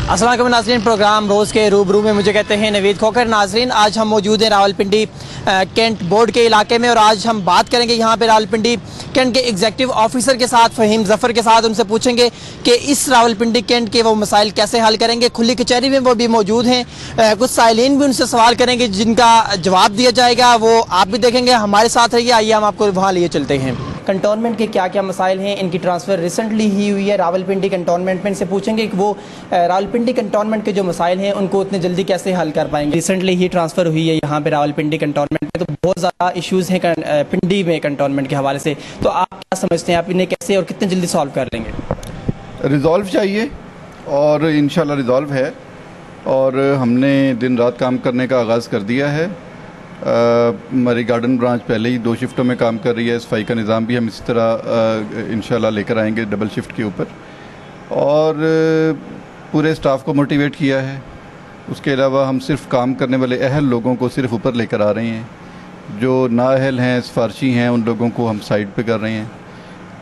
अस्सलाम वालेकुम नाज़रीन, प्रोग्राम रोज़ के रूबरू में मुझे कहते हैं नवीद खोकर। नाज़रीन, आज हम मौजूद हैं रावलपिंडी कैंट बोर्ड के इलाके में और आज हम बात करेंगे यहाँ पे रावलपिंडी कैंट के एग्जीक्यूटिव ऑफिसर के साथ, फ़हीम ज़फ़र के साथ। उनसे पूछेंगे कि इस रावलपिंडी कैंट के वो मसाइल कैसे हल करेंगे। खुली कचहरी में वो भी मौजूद हैं, कुछ साइलिन भी उनसे सवाल करेंगे जिनका जवाब दिया जाएगा, वो आप भी देखेंगे। हमारे साथ रहिए, आइए हम आपको वहाँ लिए चलते हैं। कंटोनमेंट के क्या क्या मसाइल हैं, इनकी ट्रांसफ़र रिसेंटली ही हुई है रावलपिंडी कंटोनमेंट में। इनसे पूछेंगे कि वो रावलपिंडी कंटोनमेंट के जो मसाइल हैं उनको उतने जल्दी कैसे हल कर पाएंगे। रिसेंटली ही ट्रांसफ़र हुई है यहाँ पे रावलपिंडी कंटोनमेंट में, तो बहुत ज़्यादा इश्यूज़ हैं पिंडी में कंटोनमेंट के हवाले से। तो आप क्या समझते हैं, आप इन्हें कैसे और कितने जल्दी सॉल्व कर लेंगे? रिज़ॉल्व चाहिए और इंशाल्लाह रिज़ॉल्व है, और हमने दिन रात काम करने का आगाज़ कर दिया है। हमारी गार्डन ब्रांच पहले ही 2 शिफ्टों में काम कर रही है। सफाई का निज़ाम भी हम इसी तरह इंशाल्लाह लेकर आएंगे डबल शिफ्ट के ऊपर, और पूरे स्टाफ को मोटिवेट किया है। उसके अलावा हम सिर्फ काम करने वाले अहल लोगों को सिर्फ ऊपर लेकर आ रहे हैं, जो नाअहल हैं, सिफारशी हैं, उन लोगों को हम साइड पे कर रहे हैं।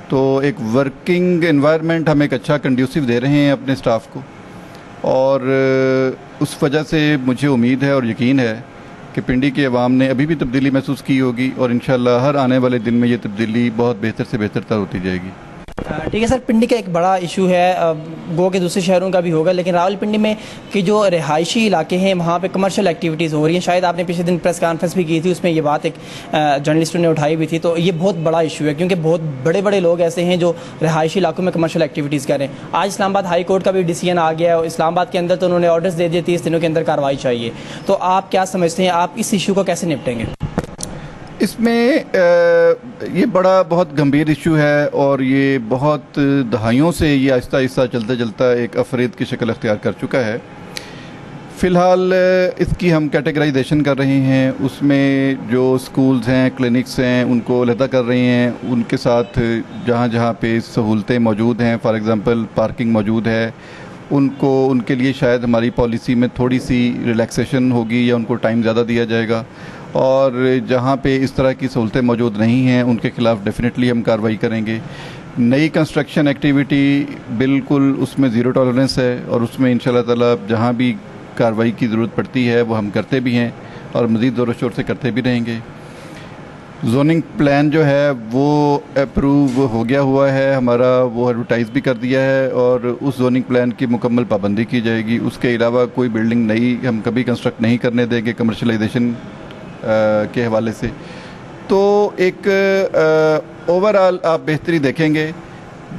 तो एक वर्किंग एनवायरनमेंट हम एक अच्छा कंड्यूसिव दे रहे हैं अपने स्टाफ को, और उस वजह से मुझे उम्मीद है और यकीन है कि पिंडी के अवाम ने अभी भी तब्दीली महसूस की होगी, और इंशाल्लाह हर आने वाले दिन में ये तब्दीली बहुत बेहतर से बेहतर होती जाएगी। ठीक है सर, पिंडी का एक बड़ा इशू है, गो के दूसरे शहरों का भी होगा, लेकिन रावलपिंडी में कि जो रिहायशी इलाके हैं वहाँ पे कमर्शियल एक्टिविटीज़ हो रही हैं। शायद आपने पिछले दिन प्रेस कॉन्फ्रेंस भी की थी, उसमें ये बात एक जर्नलिस्टों ने उठाई भी थी। तो ये बहुत बड़ा इशू है क्योंकि बहुत बड़े बड़े लोग ऐसे हैं जो रिहायशी इलाकों में कमर्शियल एक्टिविटीज़ कर रहे हैं। आज इस्लामाबाद हाई कोर्ट का भी डिसीजन आ गया है, इस्लामाबाद के अंदर तो उन्होंने ऑर्डर्स दे दिए 30 दिनों के अंदर कार्रवाई चाहिए। तो आप क्या समझते हैं, आप इस इशू को कैसे निपटेंगे? इसमें ये बड़ा बहुत गंभीर इशू है, और ये बहुत दहाइयों से ये आहिस्ता आहिस्ता चलता चलता एक अफरीद की शक्ल अख्तियार कर चुका है। फ़िलहाल इसकी हम कैटेगराइजेशन कर रहे हैं, उसमें जो स्कूल्स हैं, क्लिनिक्स हैं, उनको अलहदा कर रहे हैं। उनके साथ जहाँ जहाँ पे सहूलतें मौजूद हैं, फॉर एग्ज़ाम्पल पार्किंग मौजूद है, उनको उनके लिए शायद हमारी पॉलिसी में थोड़ी सी रिलैक्सेशन होगी या उनको टाइम ज़्यादा दिया जाएगा। और जहाँ पे इस तरह की सहूलतें मौजूद नहीं हैं उनके ख़िलाफ़ डेफिनेटली हम कार्रवाई करेंगे। नई कंस्ट्रक्शन एक्टिविटी बिल्कुल उसमें ज़ीरो टॉलरेंस है, और उसमें इंशाल्लाह ताला जहाँ भी कार्रवाई की ज़रूरत पड़ती है वो हम करते भी हैं और मज़ीद ज़ोर शोर से करते भी रहेंगे। जोनिंग प्लान जो है वो अप्रूव हो गया हुआ है हमारा, वो एडवर्टाइज़ भी कर दिया है, और उस जोनिंग प्लान की मुकम्मल पाबंदी की जाएगी। उसके अलावा कोई बिल्डिंग नई हम कभी कंस्ट्रक्ट नहीं करने देंगे कमर्शलाइजेशन के हवाले से। तो एक ओवरऑल आप बेहतरी देखेंगे,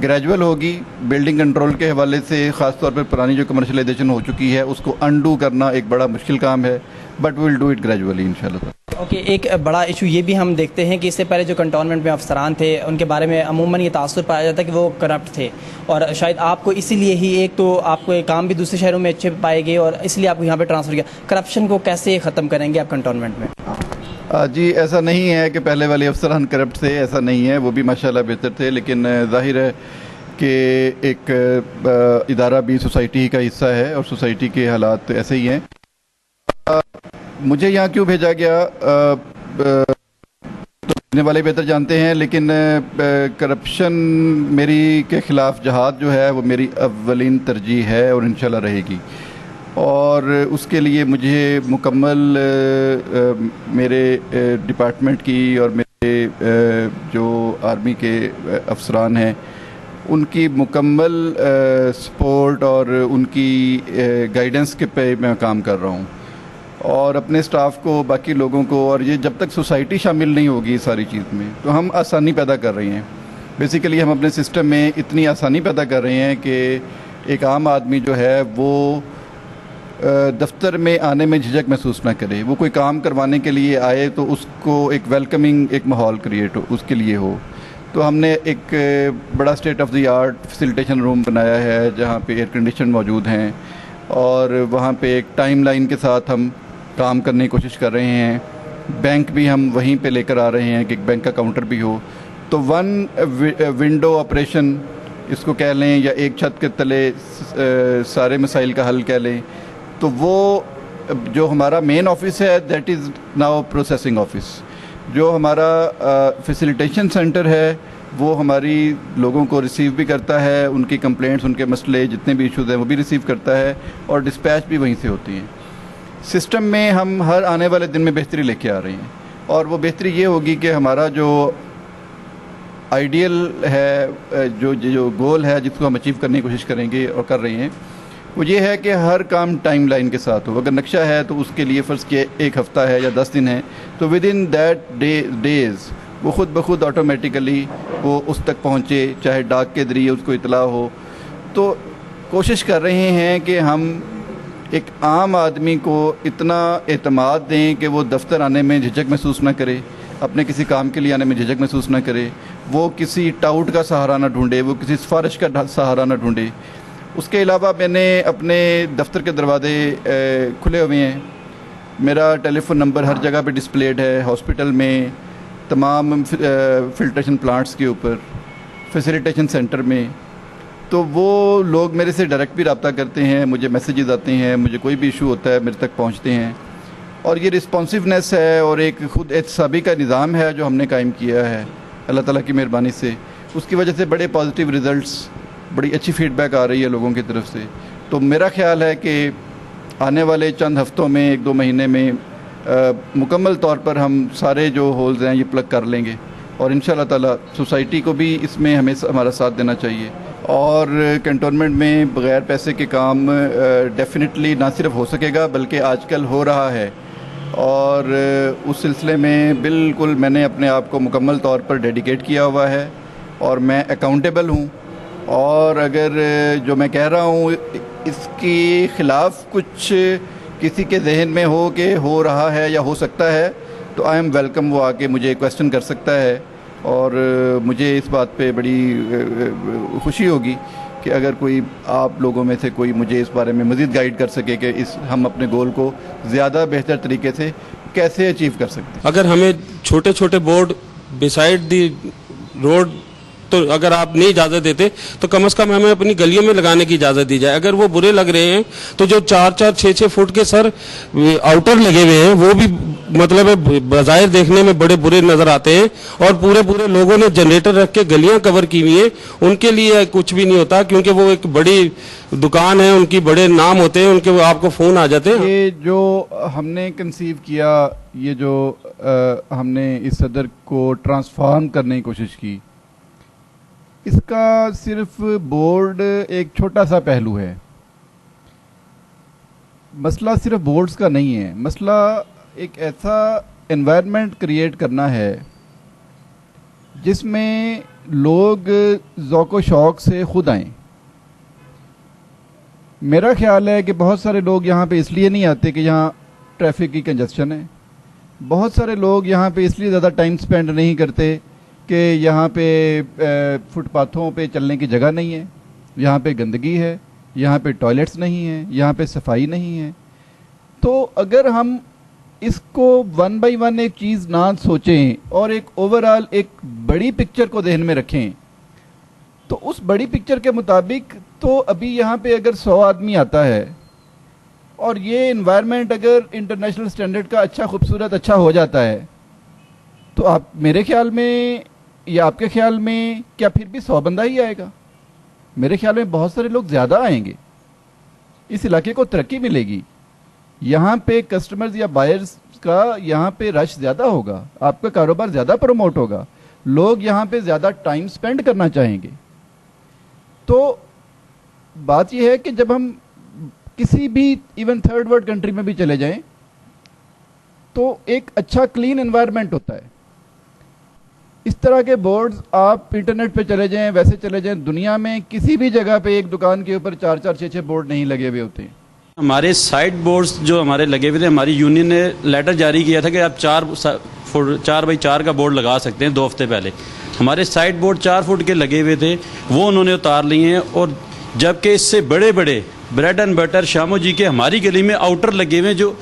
ग्रेजुअल होगी। बिल्डिंग कंट्रोल के हवाले से ख़ास तौर पर पुरानी जो कमर्शलाइजेशन हो चुकी है उसको अनडू करना एक बड़ा मुश्किल काम है, but we will do it gradually इंशाल्लाह। ओके, एक बड़ा इशू ये भी हम देखते हैं कि इससे पहले जो कंटोनमेंट में अफसरान थे उनके बारे में अमूमन ये तासुर पाया जाता है कि वो करप्ट थे, और शायद आपको इसीलिए ही एक तो आपको एक काम भी दूसरे शहरों में अच्छे पाए गए और इसलिए आपको यहाँ पे ट्रांसफ़र किया। करप्शन को कैसे ख़त्म करेंगे आप कंटोनमेंट में? जी, ऐसा नहीं है कि पहले वाले अफसरान करप्ट थे, ऐसा नहीं है, वो भी माशाल्लाह बेहतर थे। लेकिन ज़ाहिर है कि एक इदारा भी सोसाइटी का हिस्सा है और सोसाइटी के हालात ऐसे ही हैं। मुझे यहाँ क्यों भेजा गया तो भेजने वाले बेहतर जानते हैं, लेकिन करप्शन मेरी के ख़िलाफ़ जहाद जो है वो मेरी अव्वलीन तरजीह है और इंशाल्लाह रहेगी। और उसके लिए मुझे मुकम्मल मेरे डिपार्टमेंट की और मेरे जो आर्मी के अफसरान हैं उनकी मुकम्मल सपोर्ट और उनकी गाइडेंस के पे मैं काम कर रहा हूँ, और अपने स्टाफ को, बाकी लोगों को, और ये जब तक सोसाइटी शामिल नहीं होगी इस सारी चीज़ में तो हम आसानी पैदा कर रहे हैं। बेसिकली हम अपने सिस्टम में इतनी आसानी पैदा कर रहे हैं कि एक आम आदमी जो है वो दफ्तर में आने में झिझक महसूस ना करे। वो कोई काम करवाने के लिए आए तो उसको एक वेलकमिंग एक माहौल क्रिएट हो, उसके लिए हो। तो हमने एक बड़ा state of the art facilitation room बनाया है जहाँ पे एयर कंडीशन मौजूद हैं, और वहाँ पे एक टाइम लाइन के साथ हम काम करने की कोशिश कर रहे हैं। बैंक भी हम वहीं पे लेकर आ रहे हैं कि एक बैंक का काउंटर भी हो। तो वन विंडो ऑपरेशन इसको कह लें, या एक छत के तले सारे मसाइल का हल कह लें। तो वो जो हमारा मेन ऑफिस है that is now processing office. जो हमारा फैसिलिटेशन सेंटर है وہ ہماری لوگوں کو ریسیو بھی کرتا ہے, ان کی کمپلینٹس, ان کے مسئلے جتنے بھی ایشوز ہیں وہ بھی ریسیو کرتا ہے, اور ڈسپیچ بھی وہیں سے ہوتی ہیں. سسٹم میں ہم ہر آنے والے دن میں بہتری لے کے آ رہے ہیں, اور وہ بہتری یہ ہوگی کہ ہمارا جو آئیڈیل ہے, جو گول ہے جس کو ہم اچیو کرنے کی کوشش کریں گے اور کر رہے ہیں, وہ یہ ہے کہ ہر کام ٹائم لائن کے ساتھ ہو. اگر نقشہ ہے تو اس کے لیے فرض کیا 1 ہفتہ ہے یا 10 دن ہے, تو ود ان دیٹ ڈیز وہ خود بخود آٹومیٹیکلی وہ اس تک پہنچے, چاہے ڈاک کے ذریعے اس کو اطلاع ہو. تو کوشش کر رہے ہیں کہ ہم ایک عام آدمی کو اتنا اعتماد دیں کہ وہ دفتر آنے میں جھجک محسوس نہ کرے, اپنے کسی کام کے لیے آنے میں جھجک محسوس نہ کرے, وہ کسی ٹاؤٹ کا سہارا نہ ڈھونڈے, وہ کسی سفارش کا سہارا نہ ڈھونڈے. اس کے علاوہ میں نے اپنے دفتر کے دروازے کھلے ہوئے ہیں. میرا ٹیلی فون نمبر ہر جگہ پہ ڈسپلیڈ ہے, ہاسپٹل میں, تمام فلٹریشن پلانٹس کے اوپر, فیسیلیٹیشن سینٹر میں. تو وہ لوگ میرے سے ڈائریکٹ بھی رابطہ کرتے ہیں, مجھے میسیجز آتے ہیں, مجھے کوئی بھی ایشو ہوتا ہے میرے تک پہنچتے ہیں. اور یہ رسپانسونیس ہے اور ایک خود احتسابی کا نظام ہے جو ہم نے قائم کیا ہے اللہ تعالیٰ کی مہربانی سے. اس کی وجہ سے بڑے پازیٹیو ریزلٹس, بڑی اچھی فیڈ بیک آ رہی ہے لوگوں کی طرف سے. تو میرا خیال ہے کہ آنے والے چند ہفتوں میں, 1-2 مہینے میں مکمل طور پر ہم سارے جو ہولز ہیں یہ پلگ کر لیں گے, اور انشاءاللہ تعالیٰ سوسائٹی کو بھی اس میں ہمیں ہمارا ساتھ دینا چاہیے. اور کنٹونمنٹ میں بغیر پیسے کے کام ڈیفینیٹلی نہ صرف ہو سکے گا بلکہ آج کل ہو رہا ہے, اور اس سلسلے میں بالکل میں نے اپنے آپ کو مکمل طور پر ڈیڈیکیٹ کیا ہوا ہے, اور میں اکاؤنٹیبل ہوں. اور اگر جو میں کہہ رہا ہوں اس کے خلاف کچھ کسی کے ذہن میں ہو کہ ہو رہا ہے یا ہو سکتا ہے, تو آئی ایم ویلکم, وہ آ کے مجھے کویسچن کر سکتا ہے. اور مجھے اس بات پہ بڑی خوشی ہوگی کہ اگر کوئی آپ لوگوں میں سے کوئی مجھے اس بارے میں مزید گائیڈ کر سکے کہ ہم اپنے گول کو زیادہ بہتر طریقے سے کیسے اچیو کر سکتے ہیں. اگر ہمیں چھوٹے چھوٹے بورڈ بیسائڈ دی روڈ تو اگر آپ نہیں اجازت دیتے تو کم از کم ہمیں اپنی گلیوں میں لگانے کی اجازت دی جائے. اگر وہ برے لگ رہے ہیں تو جو 4-4, 6-6 فٹ کے سر آؤٹر لگے ہوئے ہیں وہ بھی مطلب ہے بظاہر دیکھنے میں بڑے برے نظر آتے ہیں, اور پورے لوگوں نے جنریٹر رکھ کے گلیاں کور کی ہوئی ہیں, ان کے لیے کچھ بھی نہیں ہوتا کیونکہ وہ ایک بڑی دکان ہے, ان کی بڑے نام ہوتے ہیں, ان کے آپ کو فون آ جاتے ہیں. یہ جو ہم نے کنسیو کیا, یہ جو ہم نے اس صدر کو ٹرانسفارم کرنے کی کوشش کی, اس کا صرف بورڈ ایک چھوٹا سا پہلو ہے. مسئلہ صرف بورڈز کا نہیں ہے, مسئلہ ایک ایسا انوائرمنٹ کریٹ کرنا ہے جس میں لوگ ذوق و شوق سے خود آئیں. میرا خیال ہے کہ بہت سارے لوگ یہاں پہ اس لیے نہیں آتے کہ یہاں ٹریفک کی کنجسشن ہے. بہت سارے لوگ یہاں پہ اس لیے زیادہ ٹائم سپینڈ نہیں کرتے کہ یہاں پہ فٹ پاتھوں پہ چلنے کی جگہ نہیں ہے, یہاں پہ گندگی ہے, یہاں پہ ٹوائلٹس نہیں ہیں, یہاں پہ صفائی نہیں ہے. تو اگر ہم اس کو 1 بائی 1 ایک چیز نہ سوچیں اور ایک اوورآل ایک بڑی پکچر کو ذہن میں رکھیں, تو اس بڑی پکچر کے مطابق تو ابھی یہاں پہ اگر 100 آدمی آتا ہے اور یہ انوائرمنٹ اگر انٹرنیشنل سٹینڈرڈ کا اچھا خوبصورت اچھا ہو جاتا ہے, تو آپ میرے خیال میں یا آپ کے خیال میں کیا پھر بھی 100 بندہ ہی آئے گا؟ میرے خیال میں بہت سارے لوگ زیادہ آئیں گے, اس علاقے کو ترقی ملے گی, یہاں پہ کسٹمرز یا بائرز کا یہاں پہ رش زیادہ ہوگا, آپ کا کاروبار زیادہ پروموٹ ہوگا, لوگ یہاں پہ زیادہ ٹائم سپینڈ کرنا چاہیں گے. تو بات یہ ہے کہ جب ہم کسی بھی ایون 3rd ورلڈ کنٹری میں بھی چلے جائیں تو ایک اچھا کلین انوائرمنٹ ہوتا ہے. اس طرح کے بورڈز آپ انٹرنیٹ پہ چلے جائیں, ویسے چلے جائیں, دنیا میں کسی بھی جگہ پہ ایک دکان کے اوپر 4-4, 6-6 بورڈ نہیں لگے ہوئے ہوتے ہیں. ہمارے سائڈ بورڈز جو ہمارے لگے ہوئے تھے, ہماری یونین نے لیٹر جاری کیا تھا کہ آپ 4x4 کا بورڈ لگا سکتے ہیں. 2 ہفتے پہلے ہمارے سائڈ بورڈ 4 فٹ کے لگے ہوئے تھے, وہ انہوں نے اتار لیے ہیں. اور جبکہ اس سے بڑے بریڈ اینڈ بٹر شامو جی کے ہماری گلی میں آؤٹر لگے ہوئے ہیں جو